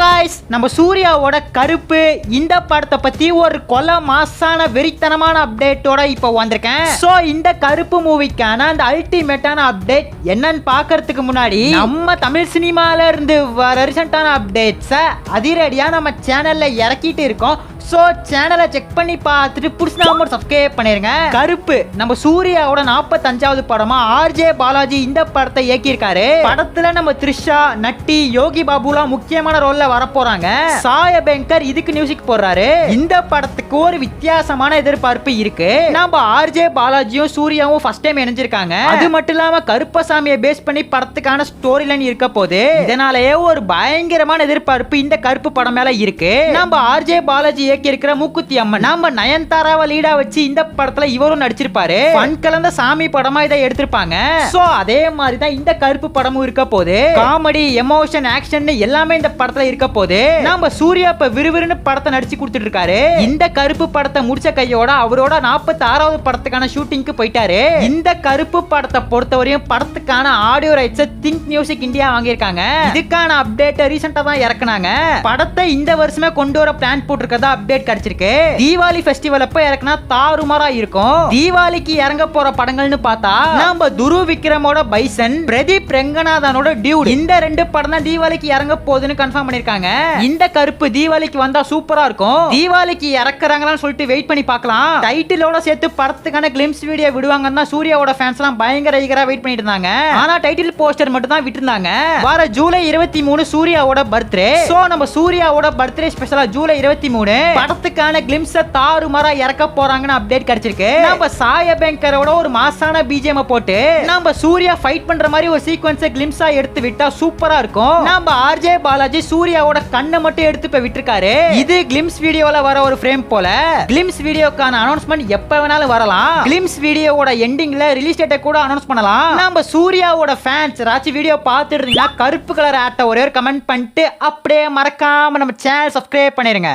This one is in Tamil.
गाइस நம்ம சூர்யாவோட கருப்பு இந்த படத்தை பத்தி ஒரு கொலை மாசான வெறித்தனமான அப்டேட்டோட இப்போ வந்திருக்கேன். சோ இந்த கருப்பு மூவிக்கான அந்த அல்டிமேட்டான அப்டேட் என்னன்னு பார்க்கிறதுக்கு முன்னாடி நம்ம தமிழ் சினிமால இருந்து ரீசெண்டான அப்டேட்ஸை அதிரடியா நம்ம சேனல்ல இறக்கிட்டு இருக்கோம். சோ சேனலை செக் பண்ணி பார்த்துட்டு புடிச்சா சப்ஸ்கிரைப் பண்ணிருங்க. கருப்பு நம்ம சூர்யாவோட 45வது படமா ஆர்ஜே பாலாஜி இந்த படத்தை இயக்கியிருக்காரு. படத்துல நம்ம த்ரிஷா, நட்டி, யோகி பாபுலாம் முக்கியமான ரோல்ல வரப்போறாங்க. சாய பெங்கர் இதுக்கு மியூசிக் போடுறாரு. இந்த படத்துக்கு ஒரு வித்தியாசமான எதிர்பார்ப்பு இருக்கு. நம்ம ஆர்ஜே பாலாஜியும் சூர்யாவும் ஃபர்ஸ்ட் டைம் இணைஞ்சிருக்காங்க. அது மட்டும் இல்லாம கருப்பசாமியை பேஸ் பண்ணி படத்துக்கான ஸ்டோரி லைன் இருக்க போது இதனாலேயே ஒரு பயங்கரமான எதிர்பார்ப்பு இந்த கருப்பு படம் மேல இருக்கு. நம்ம ஆர்ஜே பாலாஜி இருக்கிற மூக்குத்தி அம்மன் நம்ம நயன்தாராவை லீடா வச்சு இந்த படத்துல இவரும் நடிச்சிருப்பாரு. ஃபன் கலந்த சாமி படமா இதை எடுத்திருப்பாங்க. சோ அதே மாதிரி தான் இந்த கருப்பு படமும் இருக்க போது காமெடி, எமோஷன், ஆக்ஷன் எல்லாமே இந்த படத்துல இருக்க போது நம்ம சூர்யா இப்ப விறுவிறுன்னு படத்தை நடிச்சு கொடுத்துட்டு இருக்காரு. இந்த கருப்பு படத்தை முடிச்ச கையோட அவரோட 46வது படத்துக்கான ஷூட்டிங்க்கு போயிட்டாரு. இந்த கருப்பு படத்தை பொறுத்தவரையும் படத்துக்கான audio rights think music India வாங்கியிருக்காங்க. இதுக்கான அப்டேட் ரீசெண்டா தான் இறக்குனாங்க. படத்தை இந்த வருஷமே கொண்டு வர பிளான் போட்டிருக்கதா அப்டேட் கிடைச்சிருக்கு. தீபாவளி ஃபெஸ்டிவல் அப்ப இறக்குனா தாறுமாறா இருக்கும். தீபாவளிக்கு இறங்க போற படங்கள்னு பார்த்தா நம்ம துரு விக்ரமோட பைசன், பிரதீப் ரெங்கநாதனோட டியூட் இந்த ரெண்டு படம் தான் தீபாவளிக்கு இறங்க போகுதுன்னு கன்ஃபார்ம் பண்ணிருக்காங்க. இந்த கருப்பு தீபாவளிக்கு வந்தா சூப்பரா இருக்கும். தீபாவளிக்கு இறக்குறாங்களான்னு சொல்லிட்டு வெயிட் பண்ணி பார்க்கலாம். டைட்டிலோட சேர்த்து படத்துக்கான கிளிம்ஸ் வீடியோ விடுவாங்கன்னா சூர்யாவோட ஃபேன்ஸ் எல்லாம் பயங்கர ஈகரா வெயிட் பண்ணிட்டு இருந்தாங்க. ஆனா டைட்டில் போஸ்டர் மட்டும் தான் விட்டுருந்தாங்க. வர ஜூலை 23 சூர்யாவோட பர்த்டே. சோ நம்ம சூர்யாவோட பர்த்டே ஸ்பெஷலா ஜூலை 23 படத்துக்கான கிளிம்ஸ் தாறுமாறா இறக்க போறாங்கன்னு அப்டேட் கிடைச்சிருக்கு. நம்ம சாய பெங்கரோட ஒரு மாசான பிஜிஎம் போட்டு நம்ம சூர்யா ஃபைட் பண்ற மாதிரி ஒரு சீக்வென்ஸ் கிளிம்ஸா எடுத்து விட்டா சூப்பரா இருக்கும். நம்ம ஆர்ஜே பாலாஜி சூர்யாவோட கண்ணை மட்டும் எடுத்து இப்ப விட்டுருக்காரு. இது கிளிம்ஸ் வீடியோல வர ஒரு ஃப்ரேம் போல. கிளிம்ஸ் வீடியோக்கான அனௌன்ஸ்மெண்ட் எப்ப வேணாலும் வரலாம். கிளிம்ஸ் வீடியோவோட எண்டிங்ல ரிலீஸ் டேட்டை கூட அனௌன்ஸ் பண்ணலாம். நம்ம சூர்யாவோட ஃபேன்ஸ் ராச்சி வீடியோ பார்த்துட்டு இருந்தீங்கன்னா கருப்பு கலர் ஆட்ட ஒரே ஒரு கமெண்ட் பண்ணிட்டு அப்படியே மறக்காம நம்ம சேனல் சப்ஸ்கிரைப் பண்ணிருங்க.